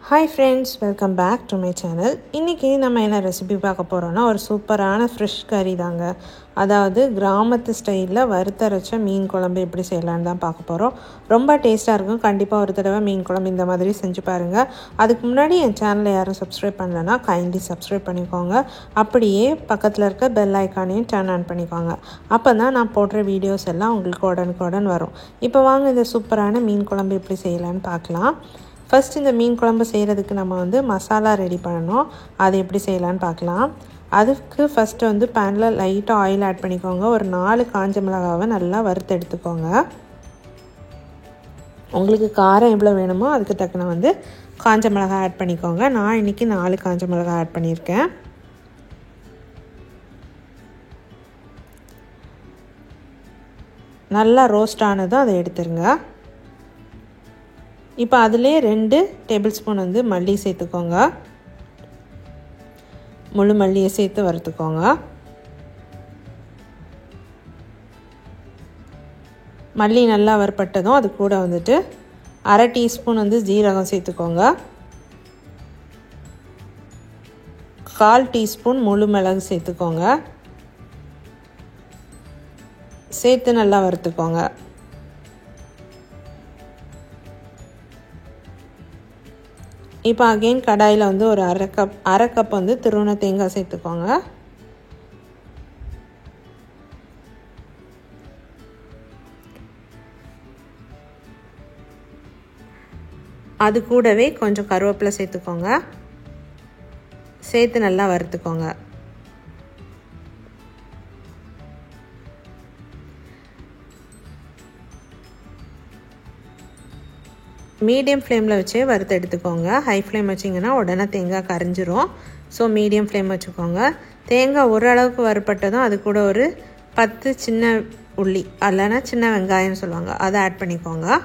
Hi friends, welcome back to my channel. இன்னைக்கு நம்ம என்ன ரெசிபி பார்க்க போறோம்னா ஒரு சூப்பரான ஃப்ரெஷ் கறி தாங்க. அதாவது கிராமத்து ஸ்டைலில் வறுத்தரைச்ச மீன் குழம்பு எப்படி செய்யலான்னு தான் பார்க்க போகிறோம். ரொம்ப டேஸ்ட்டாக இருக்கும். கண்டிப்பாக ஒரு தடவை மீன் குழம்பு இந்த மாதிரி செஞ்சு பாருங்கள். அதுக்கு முன்னாடி என் சேனலை யாரும் சப்ஸ்கிரைப் பண்ணலைன்னா கைண்ட்லி சப்ஸ்கிரைப் பண்ணிக்கோங்க. அப்படியே பக்கத்தில் இருக்க பெல் ஐக்கானையும் டர்ன் ஆன் பண்ணிக்கோங்க. அப்போ தான் நான் போடுற வீடியோஸ் எல்லாம் உங்களுக்கு உடனுக்குடன் வரும். இப்போ வாங்க இந்த சூப்பரான மீன் குழம்பு எப்படி செய்யலான்னு பார்க்கலாம். ஃபஸ்ட் இந்த மீன் குழம்பு செய்கிறதுக்கு நம்ம மசாலா ரெடி பண்ணணும். அது எப்படி செய்யலான்னு பார்க்கலாம். அதுக்கு ஃபஸ்ட்டு பேனில் லைட்டாக ஆயில் ஆட் பண்ணிக்கோங்க. ஒரு 4 காஞ்ச மிளகாவை நல்லா வறுத்து எடுத்துக்கோங்க. உங்களுக்கு காரம் எவ்வளோ வேணுமோ அதுக்கு தக்கன காஞ்ச மிளகாய் ஆட் பண்ணிக்கோங்க. நான் இன்றைக்கி 4 காஞ்ச மிளகாய் ஆட் பண்ணியிருக்கேன். நல்லா ரோஸ்ட் ஆனதும் அதை எடுத்துருங்க. இப்போ அதிலே 2 டேபிள் ஸ்பூன் மல்லி சேர்த்துக்கோங்க. முழு மல்லியை சேர்த்து வறுத்துக்கோங்க. மல்லி நல்லா வறுப்பட்டதும் அது கூட 1/2 டீஸ்பூன் ஜீரகம் சேர்த்துக்கோங்க. 1/4 டீஸ்பூன் முழு மிளகு சேர்த்துக்கோங்க. சேர்த்து நல்லா வறுத்துக்கோங்க. இப்போ அகெயின் கடாயில் ஒரு அரை கப் துருவன தேங்காய் சேர்த்துக்கோங்க. அது கூடவே கொஞ்சம் கருவேப்பிலை சேர்த்துக்கோங்க. சேர்த்து நல்லா வறுத்துக்கோங்க. மீடியம் ஃப்ளேமில் வச்சே வறுத்து எடுத்துக்கோங்க. ஹை ஃப்ளேம் வச்சிங்கன்னா உடனே தேங்காய் கரைஞ்சிரும். ஸோ மீடியம் ஃப்ளேம் வச்சுக்கோங்க. தேங்காய் ஓரளவுக்கு வறுப்பட்டதும் அது கூட ஒரு 10 சின்ன உள்ளி இல்லைன்னா சின்ன வெங்காயம்னு சொல்லுவாங்க, அதை ஆட் பண்ணிக்கோங்க.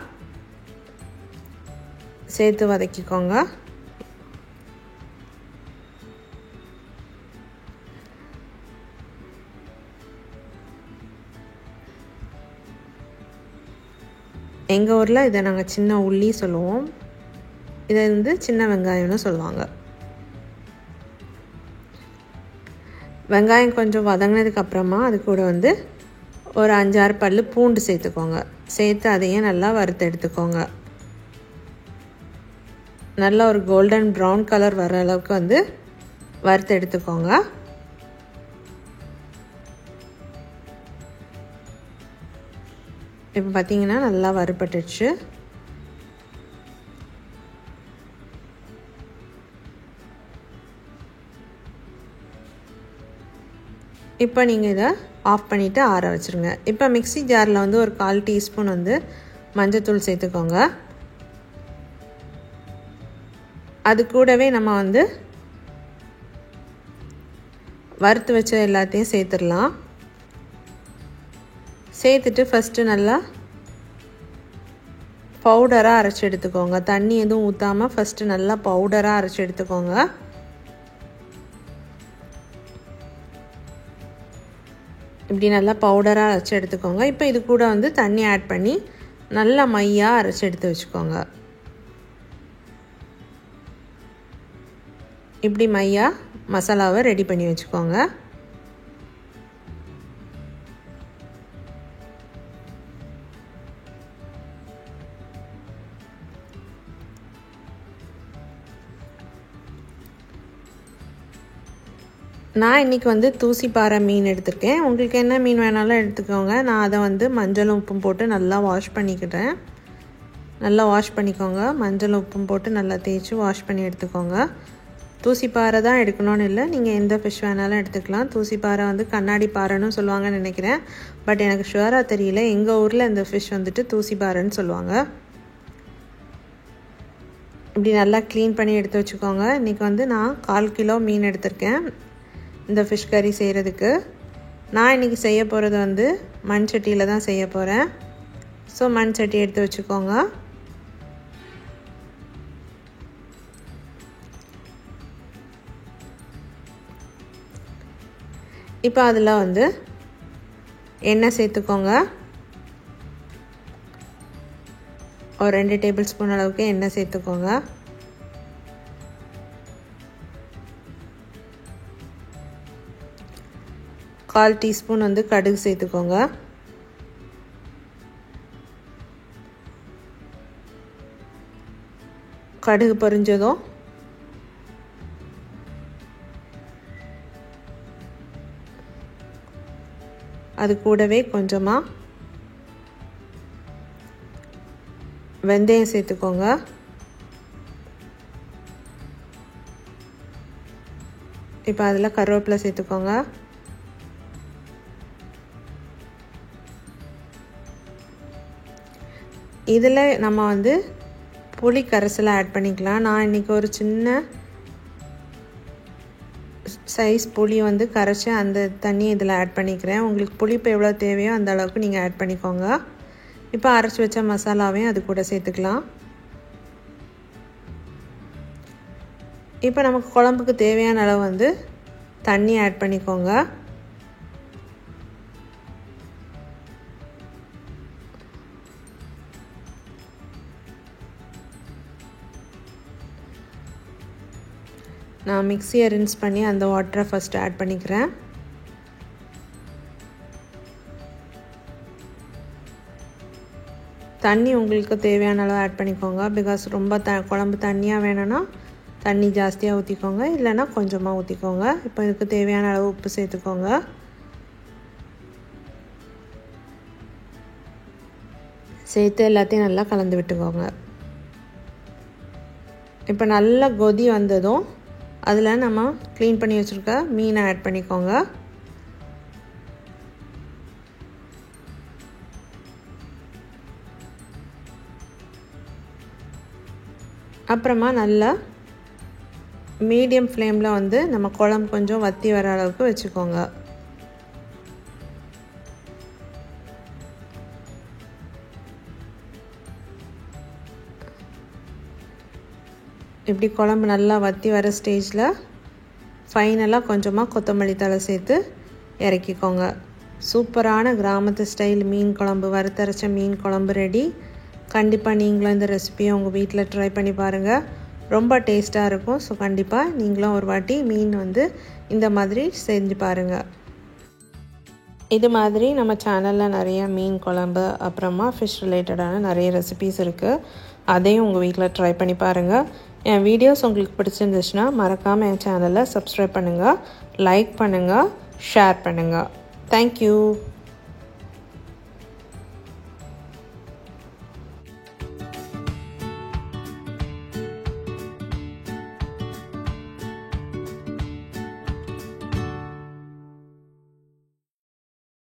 சேர்த்து வதக்கிக்கோங்க. எங்கள் ஊரில் இதை நாங்கள் சின்ன உள்ளி சொல்லுவோம். இதை சின்ன வெங்காயம்னு சொல்லுவாங்க. வெங்காயம் கொஞ்சம் வதங்கினதுக்கப்புறமா அது கூட ஒரு 5-6 பல் பூண்டு சேர்த்துக்கோங்க. சேர்த்து அதையும் நல்லா வறுத்து எடுத்துக்கோங்க. நல்லா ஒரு கோல்டன் ப்ரௌன் கலர் வர அளவுக்கு வறுத்து எடுத்துக்கோங்க. இப்போ பார்த்தீங்கன்னா நல்லா வறுபட்டுடுச்சு. இப்போ நீங்கள் இதை ஆஃப் பண்ணிவிட்டு ஆற வச்சுருங்க. இப்போ மிக்ஸி ஜாரில் ஒரு 1/4 டீஸ்பூன் மஞ்சத்தூள் சேர்த்துக்கோங்க. அது கூடவே நம்ம வறுத்து வச்ச எல்லாத்தையும் சேர்த்துடலாம். சேர்த்துட்டு ஃபஸ்ட்டு நல்லா பவுடராக அரைச்சி எடுத்துக்கோங்க. தண்ணி எதுவும் ஊற்றாமல் ஃபஸ்ட்டு நல்லா பவுடராக அரைச்சி எடுத்துக்கோங்க. இப்படி நல்லா பவுடராக அரைச்சி எடுத்துக்கோங்க. இப்போ இது கூட தண்ணி ஆட் பண்ணி நல்லா மையாக அரைச்சி எடுத்து வச்சுக்கோங்க. இப்படி மையாக மசாலாவை ரெடி பண்ணி வச்சுக்கோங்க. நான் இன்றைக்கி தூசிப்பாறை மீன் எடுத்திருக்கேன். உங்களுக்கு என்ன மீன் வேணாலும் எடுத்துக்கோங்க. நான் அதை மஞ்சளும் உப்பும் போட்டு நல்லா வாஷ் பண்ணிக்கிட்டேன். நல்லா வாஷ் பண்ணிக்கோங்க. மஞ்சள் உப்பும் போட்டு நல்லா தேய்ச்சி வாஷ் பண்ணி எடுத்துக்கோங்க. தூசிப்பாறை தான் எடுக்கணும்னு இல்லை, நீங்கள் எந்த ஃபிஷ் வேணாலும் எடுத்துக்கலாம். தூசிப்பாறை கண்ணாடி பாறைன்னு சொல்லுவாங்கன்னு நினைக்கிறேன். பட் எனக்கு ஷுவராக தெரியல. எங்கள் ஊரில் இந்த ஃபிஷ் தூசிப்பாறைன்னு சொல்லுவாங்க. இப்படி நல்லா க்ளீன் பண்ணி எடுத்து வச்சுக்கோங்க. இன்றைக்கி நான் 1/4 கிலோ மீன் எடுத்திருக்கேன் இந்த ஃபிஷ் கறி செய்கிறதுக்கு. நான் இன்றைக்கி செய்ய போகிறது மண் சட்டியில் தான் செய்ய போகிறேன். ஸோ மண் சட்டி எடுத்து வச்சுக்கோங்க. இப்போ அதில் எண்ணெய் சேர்த்துக்கோங்க. ஒரு 2 டேபிள் ஸ்பூன் அளவுக்கு எண்ணெய் சேர்த்துக்கோங்க. 1/4 டீஸ்பூன் வந்து கடுகு சேர்த்துக்கோங்க. கடுகு பொரிஞ்சதும் அது கூடவே கொஞ்சமாக வெந்தயம் சேர்த்துக்கோங்க. இப்போ அதில் கருவேப்பிலை சேர்த்துக்கோங்க. இதில் நம்ம வந்து புளி கரைசலை ஆட் பண்ணிக்கலாம். நான் இன்றைக்கி ஒரு சின்ன சைஸ் புளி வந்து கரைச்சி அந்த தண்ணி இதில் ஆட் பண்ணிக்கிறேன். உங்களுக்கு புளிப்பு எவ்வளோ தேவையோ அந்த அளவுக்கு நீங்கள் ஆட் பண்ணிக்கோங்க. இப்போ அரைச்சி வச்ச மசாலாவையும் அது கூட சேர்த்துக்கலாம். இப்போ நமக்கு குழம்புக்கு தேவையான அளவு வந்து தண்ணி ஆட் பண்ணிக்கோங்க. நான் மிக்ஸியை ரின்ஸ் பண்ணி அந்த வாட்டரை ஃபஸ்ட்டு ஆட் பண்ணிக்கிறேன். தண்ணி உங்களுக்கு தேவையான அளவு ஆட் பண்ணிக்கோங்க. பிகாஸ் ரொம்ப குழம்பு தண்ணியாக வேணும்னா தண்ணி ஜாஸ்தியாக ஊற்றிக்கோங்க, இல்லைன்னா கொஞ்சமாக ஊற்றிக்கோங்க. இப்போ இதுக்கு தேவையான அளவு உப்பு சேர்த்துக்கோங்க. சேர்த்து எல்லாத்தையும் நல்லா கலந்து விட்டுக்கோங்க. இப்போ நல்லா கொதி வந்ததும் அதில் நம்ம க்ளீன் பண்ணி வச்சுருக்க மீனை ஆட் பண்ணிக்கோங்க. அப்புறமா நல்லா மீடியம் ஃப்ளேமில் வந்து நம்ம குழம்பு கொஞ்சம் வற்றி வர அளவுக்கு வச்சுக்கோங்க. இப்படி குழம்பு நல்லா வற்றி வர ஸ்டேஜில் ஃபைனலாக கொஞ்சமாக கொத்தமல்லி தழை சேர்த்து இறக்கிக்கோங்க. சூப்பரான கிராமத்து ஸ்டைல் மீன் குழம்பு, வறுத்தரைச்ச மீன் குழம்பு ரெடி. கண்டிப்பாக நீங்களும் இந்த ரெசிபியை உங்கள் வீட்டில் ட்ரை பண்ணி பாருங்கள். ரொம்ப டேஸ்ட்டாக இருக்கும். ஸோ கண்டிப்பாக நீங்களும் ஒரு வாட்டி மீன் வந்து இந்த மாதிரி செஞ்சு பாருங்கள். இது மாதிரி நம்ம சேனலில் நிறைய மீன் குழம்பு அப்புறமா ஃபிஷ் ரிலேட்டடான நிறைய ரெசிபீஸ் இருக்குது. அதையும் உங்கள் வீட்டில் ட்ரை பண்ணி பாருங்கள். என் வீடியோஸ் உங்களுக்கு பிடிச்சிருந்துச்சுன்னா மறக்காமல் என் சேனலை சப்ஸ்கிரைப் பண்ணுங்கள், லைக் பண்ணுங்கள், ஷேர் பண்ணுங்கள். தேங்க்யூ.